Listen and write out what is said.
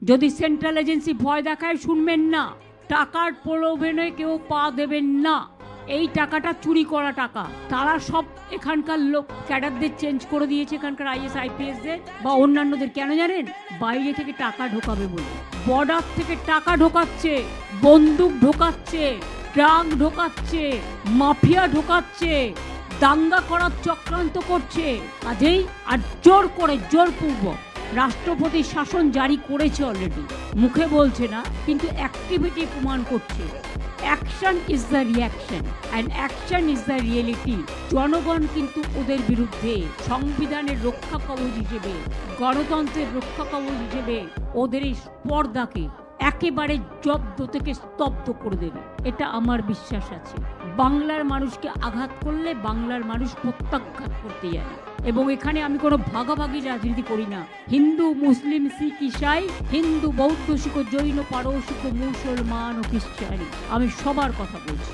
যদি central agency ভয় দেখায় শুনবেন না, টাকার প্রলোভনে কেউ পা দেবেন না। এই টাকাটা চুরি করা টাকা। তারা সব এখানকার লোক ক্যাডারদের চেঞ্জ করে দিয়েছে, এখানকার আইএস আইপিএসদের বা অন্যান্যদের। কেন জানেন? বাইরে থেকে টাকা ঢোকাবে বলে। বর্ডার থেকে টাকা ঢোকাচ্ছে, বন্দুক ঢোকাচ্ছে, ট্রাক ঢোকাচ্ছে, মাফিয়া ঢোকাচ্ছে, দাঙ্গা করার চক্রান্ত করছে। কাজেই আর জোর করে, জোরপূর্বক রাষ্ট্রপতি শাসন জারি করেছে অলরেডি, মুখে বলছে না কিন্তু অ্যাক্টিভিটি প্রমাণ করছে। Action is the reaction and action is the reality. জনগণ কিন্তু ওদের বিরুদ্ধে সংবিধানের রক্ষা কবচ হিসেবে, গণতন্ত্রের রক্ষা কবচ হিসেবে ওদের এই স্পর্ধাকে একেবারে জব্দ থেকে স্তব্ধ করে দেবে, এটা আমার বিশ্বাস আছে। বাংলার মানুষকে আঘাত করলে বাংলার মানুষ প্রত্যাঘাত করতে জানে। এবং এখানে আমি কোনো ভাগাভাগি রাজনীতি করি না। হিন্দু, মুসলিম, শিখ, ইসাই, হিন্দু, বৌদ্ধ, শিখ, জৈন, পারসিক, মুসলমান ও খ্রিস্টান, আমি সবার কথা বলছি।